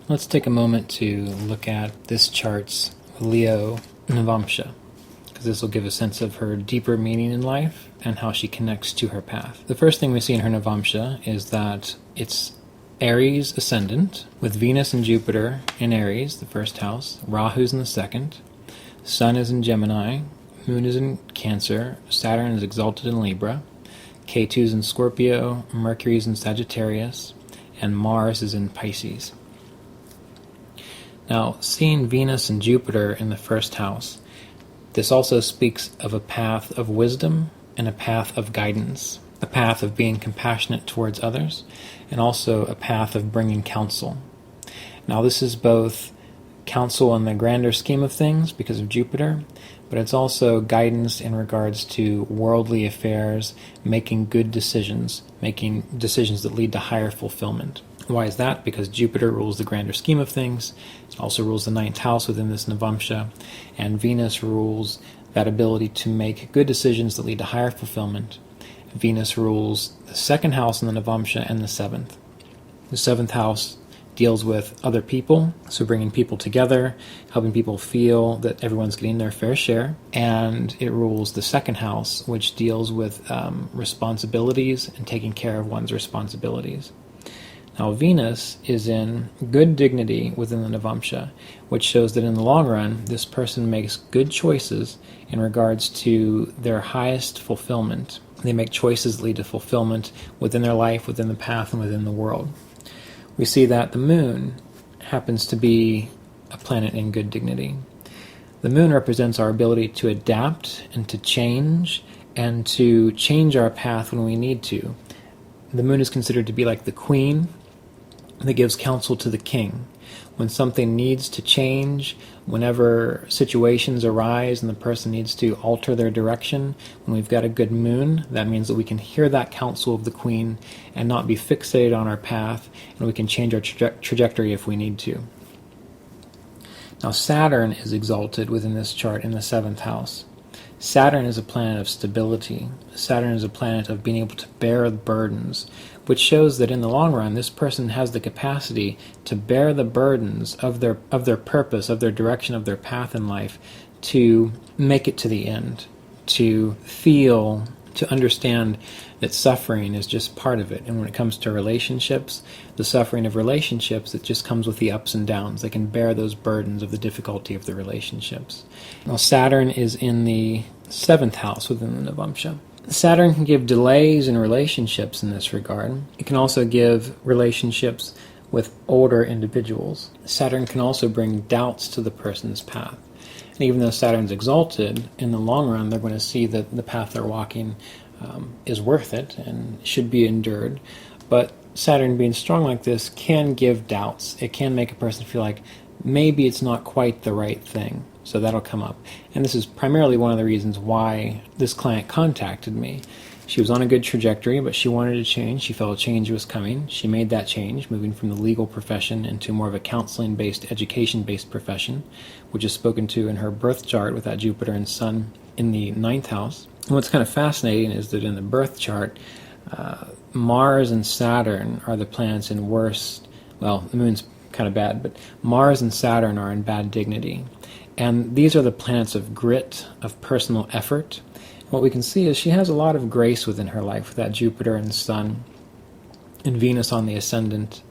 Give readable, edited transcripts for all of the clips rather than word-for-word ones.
Let's take a moment to look at this chart's Leo Navamsha, because this will give a sense of her deeper meaning in life and how she connects to her path. The first thing we see in her Navamsha is that it's Aries ascendant, with Venus and Jupiter in Aries, the first house, Rahu's in the second, Sun is in Gemini, Moon is in Cancer, Saturn is exalted in Libra, Ketu is in Scorpio, Mercury is in Sagittarius, and Mars is in Pisces. Now, seeing Venus and Jupiter in the first house, this also speaks of a path of wisdom and a path of guidance, a path of being compassionate towards others, and also a path of bringing counsel. Now, this is both counsel in the grander scheme of things because of Jupiter, but it's also guidance in regards to worldly affairs, making good decisions, making decisions that lead to higher fulfillment. Why is that? Because Jupiter rules the grander scheme of things. It also rules the ninth house within this Navamsha, and Venus rules that ability to make good decisions that lead to higher fulfillment. Venus rules the second house in the Navamsha and the seventh. The seventh house deals with other people, so bringing people together, helping people feel that everyone's getting their fair share, and it rules the second house, which deals with responsibilities and taking care of one's responsibilities. Now, Venus is in good dignity within the Navamsha, which shows that in the long run, this person makes good choices in regards to their highest fulfillment. They make choices that lead to fulfillment within their life, within the path, and within the world. We see that the moon happens to be a planet in good dignity. The moon represents our ability to adapt and to change our path when we need to. The moon is considered to be like the queen that gives counsel to the king. When something needs to change, whenever situations arise and the person needs to alter their direction, when we've got a good moon, that means that we can hear that counsel of the queen and not be fixated on our path, and we can change our trajectory if we need to. Now, Saturn is exalted within this chart in the seventh house. Saturn is a planet of stability. Saturn is a planet of being able to bear burdens, which shows that in the long run, this person has the capacity to bear the burdens of their purpose, of their direction, of their path in life, to make it to the end, to feel, to understand that suffering is just part of it. And when it comes to relationships, the suffering of relationships, it just comes with the ups and downs. They can bear those burdens of the difficulty of the relationships. Now, Saturn is in the seventh house within the Navamsha. Saturn can give delays in relationships in this regard. It can also give relationships with older individuals. Saturn can also bring doubts to the person's path. And even though Saturn's exalted, in the long run, they're going to see that the path they're walking is worth it and should be endured. But Saturn being strong like this can give doubts. It can make a person feel like maybe it's not quite the right thing. So that'll come up. And this is primarily one of the reasons why this client contacted me. She was on a good trajectory, but she wanted to change. She felt a change was coming. She made that change, moving from the legal profession into more of a counseling-based, education-based profession, which is spoken to in her birth chart with that Jupiter and Sun in the ninth house. And what's kind of fascinating is that in the birth chart, Mars and Saturn are the planets in worst, well, the moon's kind of bad, but Mars and Saturn are in bad dignity. And these are the planets of grit, of personal effort. And what we can see is she has a lot of grace within her life with that Jupiter and Sun and Venus on the ascendant,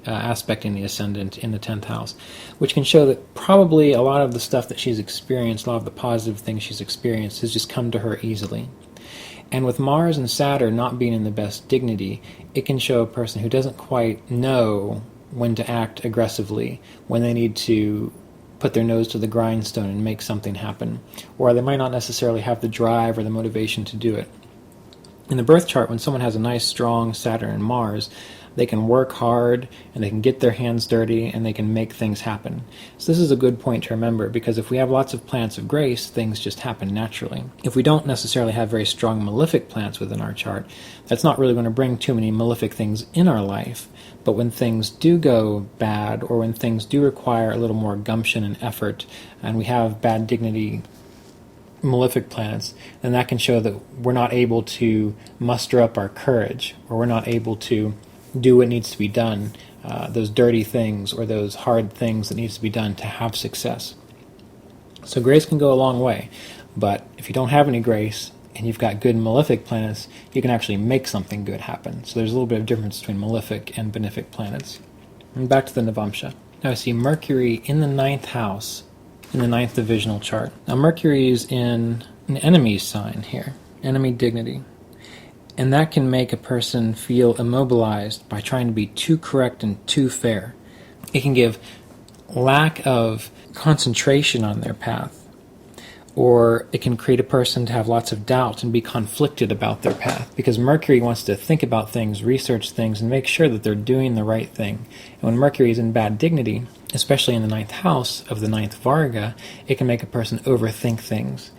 aspecting the ascendant in the 10th house, which can show that probably a lot of the stuff that she's experienced, a lot of the positive things she's experienced has just come to her easily. And with Mars and Saturn not being in the best dignity, it can show a person who doesn't quite know when to act aggressively, when they need to put their nose to the grindstone and make something happen, or they might not necessarily have the drive or the motivation to do it. In the birth chart, when someone has a nice, strong Saturn and Mars, they can work hard, and they can get their hands dirty, and they can make things happen. So this is a good point to remember, because if we have lots of planets of grace, things just happen naturally. If we don't necessarily have very strong malefic planets within our chart, that's not really going to bring too many malefic things in our life. But when things do go bad, or when things do require a little more gumption and effort, and we have bad dignity malefic planets, then that can show that we're not able to muster up our courage, or we're not able to do what needs to be done those dirty things or those hard things that needs to be done to have success. So grace can go a long way, but if you don't have any grace and you've got good malefic planets, you can actually make something good happen. So there's a little bit of difference between malefic and benefic planets. And back to the Navamsha. Now I see Mercury in the 9th house, in the 9th divisional chart. Now Mercury is in an enemy sign here, enemy dignity. And that can make a person feel immobilized by trying to be too correct and too fair. It can give lack of concentration on their path, or it can create a person to have lots of doubt and be conflicted about their path, because Mercury wants to think about things, research things, and make sure that they're doing the right thing. And when Mercury is in bad dignity, especially in the 9th house of the 9th Varga, it can make a person overthink things,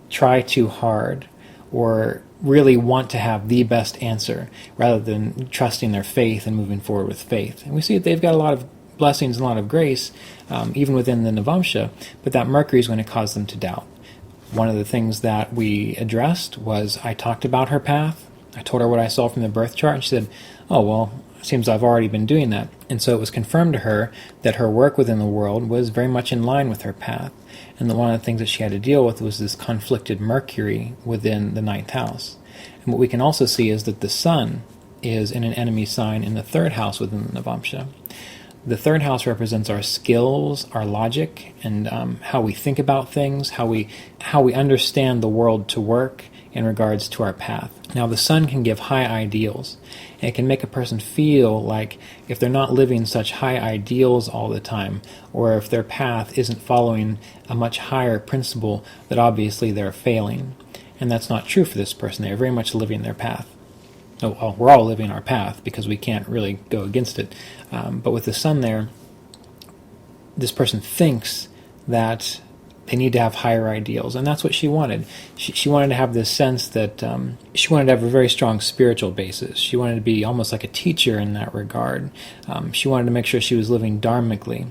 try too hard, or really want to have the best answer rather than trusting their faith and moving forward with faith. And we see that they've got a lot of blessings and a lot of grace, even within the Navamsha, but that Mercury is going to cause them to doubt. One of the things that we addressed was I talked about her path. I told her what I saw from the birth chart, and she said, oh, well, it seems I've already been doing that. And so it was confirmed to her that her work within the world was very much in line with her path. And that one of the things that she had to deal with was this conflicted Mercury within the 9th house. And what we can also see is that the Sun is in an enemy sign in the 3rd house within the Navamsha. The 3rd house represents our skills, our logic, and how we think about things, how we understand the world to work in regards to our path. Now, the Sun can give high ideals, and it can make a person feel like if they're not living such high ideals all the time, or if their path isn't following a much higher principle, that obviously they're failing. And that's not true for this person. They're very much living their path. Oh, well, we're all living our path because we can't really go against it. But with the Sun there, this person thinks that they need to have higher ideals, and that's what she wanted. She wanted to have this sense that she wanted to have a very strong spiritual basis. She wanted to be almost like a teacher in that regard. She wanted to make sure she was living dharmically.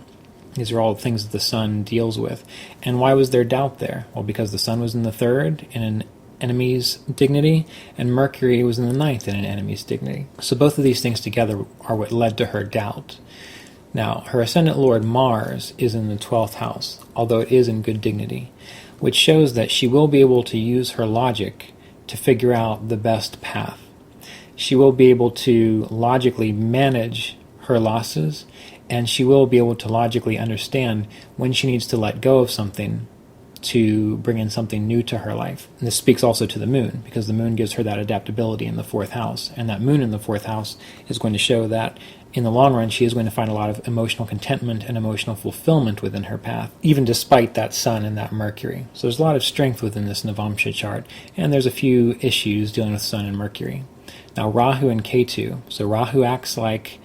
These are all things that the Sun deals with. And why was there doubt there? Well, because the Sun was in the 3rd in an enemy's dignity, and Mercury was in the 9th in an enemy's dignity. So both of these things together are what led to her doubt. Now, her ascendant lord Mars is in the 12th house, although it is in good dignity, which shows that she will be able to use her logic to figure out the best path. She will be able to logically manage her losses, and she will be able to logically understand when she needs to let go of something to bring in something new to her life. And this speaks also to the moon, because the moon gives her that adaptability in the 4th house. And that moon in the 4th house is going to show that in the long run she is going to find a lot of emotional contentment and emotional fulfillment within her path, even despite that Sun and that Mercury. So there's a lot of strength within this Navamsha chart, and there's a few issues dealing with Sun and Mercury. Now Rahu and Ketu. So Rahu acts like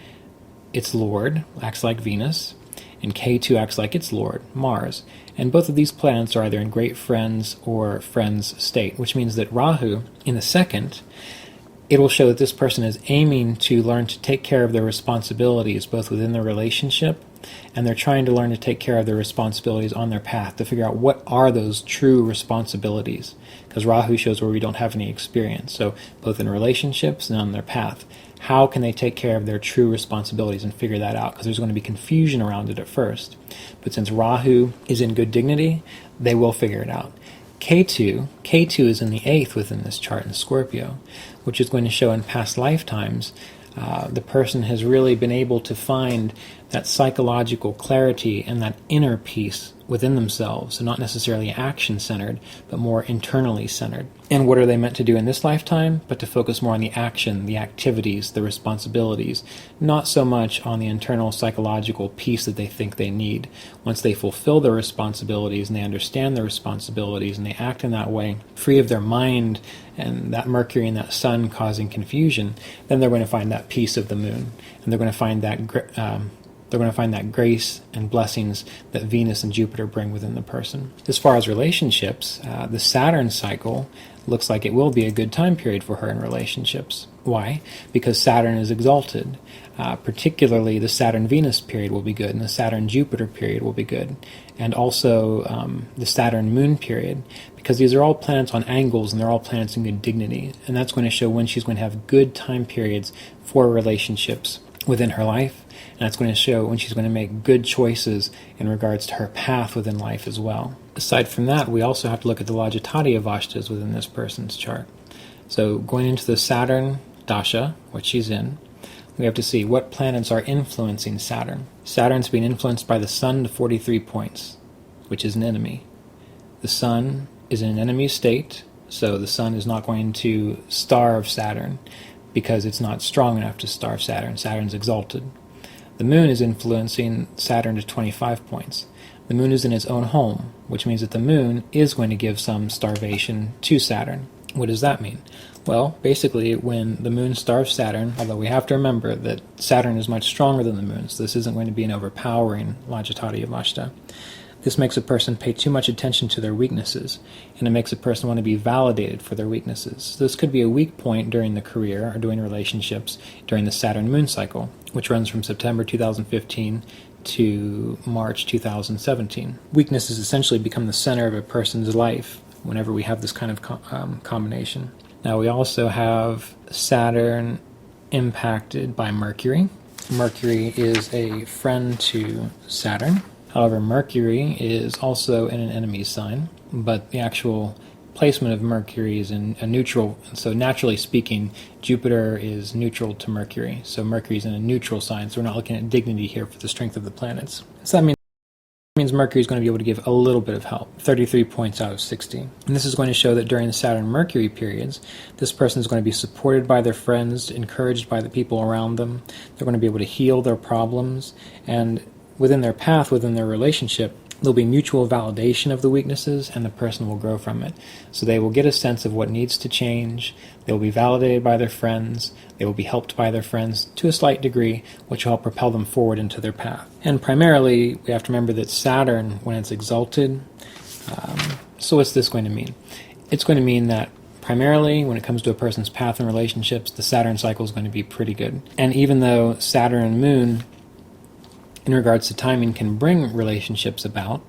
its lord, acts like Venus, and K2 acts like its lord, Mars. And both of these planets are either in great friends or friends state, which means that Rahu, in the 2nd, it will show that this person is aiming to learn to take care of their responsibilities, both within their relationship, and they're trying to learn to take care of their responsibilities on their path, to figure out what are those true responsibilities. Because Rahu shows where we don't have any experience. So both in relationships and on their path, how can they take care of their true responsibilities and figure that out? Because there's going to be confusion around it at first. But since Rahu is in good dignity, they will figure it out. K2 is in the 8th within this chart in Scorpio, which is going to show in past lifetimes the person has really been able to find that psychological clarity and that inner peace within themselves, so not necessarily action-centered, but more internally centered. And what are they meant to do in this lifetime? But to focus more on the action, the activities, the responsibilities, not so much on the internal psychological peace that they think they need. Once they fulfill their responsibilities and they understand their responsibilities and they act in that way, free of their mind and that Mercury and that Sun causing confusion, then they're going to find that peace of the moon, and they're going to find that grace and blessings that Venus and Jupiter bring within the person. As far as relationships, the Saturn cycle looks like it will be a good time period for her in relationships. Why? Because Saturn is exalted. Particularly the Saturn-Venus period will be good, and the Saturn-Jupiter period will be good, and also the Saturn-Moon period, because these are all planets on angles and they're all planets in good dignity, and that's going to show when she's going to have good time periods for relationships. within her life, and that's going to show when she's going to make good choices in regards to her path within life as well. Aside from that, we also have to look at the Lajatati Avashtas within this person's chart. So going into the Saturn Dasha, which she's in, we have to see what planets are influencing Saturn. Saturn's being influenced by the Sun to 43 points, which is an enemy. The Sun is in an enemy state, so the Sun is not going to starve Saturn because it's not strong enough to starve Saturn. Saturn's exalted. The Moon is influencing Saturn to 25 points. The Moon is in its own home, which means that the Moon is going to give some starvation to Saturn. What does that mean? Well, basically, when the Moon starves Saturn, although we have to remember that Saturn is much stronger than the Moon, so this isn't going to be an overpowering Lajatati Avashta. This makes a person pay too much attention to their weaknesses, and it makes a person want to be validated for their weaknesses. So this could be a weak point during the career or during relationships during the Saturn-Moon cycle, which runs from September 2015 to March 2017. Weaknesses essentially become the center of a person's life whenever we have this kind of combination. Now we also have Saturn impacted by Mercury. Mercury is a friend to Saturn. However, Mercury is also in an enemy sign, but the actual placement of Mercury is in a neutral. So naturally speaking, Jupiter is neutral to Mercury. So Mercury is in a neutral sign, so we're not looking at dignity here for the strength of the planets. So that means Mercury is going to be able to give a little bit of help, 33 points out of 60. And this is going to show that during the Saturn-Mercury periods, this person is going to be supported by their friends, encouraged by the people around them. They're going to be able to heal their problems, and within their path, within their relationship, there'll be mutual validation of the weaknesses, and the person will grow from it. So they will get a sense of what needs to change. They will be validated by their friends. They will be helped by their friends to a slight degree, which will help propel them forward into their path. And primarily, we have to remember that Saturn, when it's exalted, so what's this going to mean? It's going to mean that primarily, when it comes to a person's path and relationships, the Saturn cycle is going to be pretty good. And even though Saturn and Moon, in regards to timing, can bring relationships about,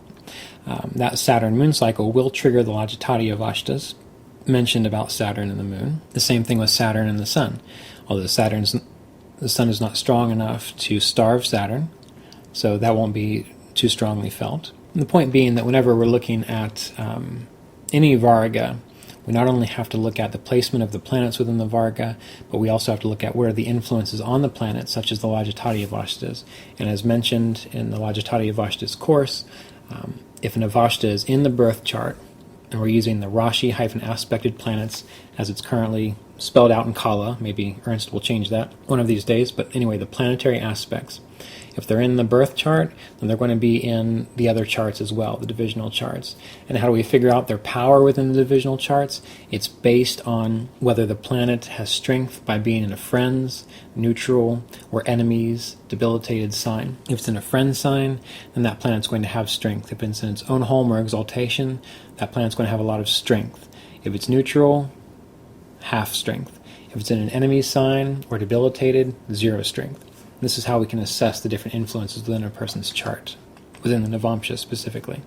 that Saturn-Moon cycle will trigger the Lajatati Avashtas mentioned about Saturn and the Moon. The same thing with Saturn and the Sun. Although the Sun is not strong enough to starve Saturn, so that won't be too strongly felt. And the point being that whenever we're looking at any Varga, we not only have to look at the placement of the planets within the Varga, but we also have to look at where the influences on the planets, such as the Lajatati Avashtas. And as mentioned in the Lajatati Avashtas course, if an Avashta is in the birth chart, and we're using the Rashi-aspected planets as it's currently spelled out in Kala, maybe Ernst will change that one of these days, but anyway, the planetary aspects. If they're in the birth chart, then they're going to be in the other charts as well, the divisional charts. And how do we figure out their power within the divisional charts? It's based on whether the planet has strength by being in a friend's, neutral, or enemy's debilitated sign. If it's in a friend sign, then that planet's going to have strength. If it's in its own home or exaltation, that planet's going to have a lot of strength. If it's neutral, half strength. If it's in an enemy sign or debilitated, 0 strength. This is how we can assess the different influences within a person's chart, within the Navamsha specifically.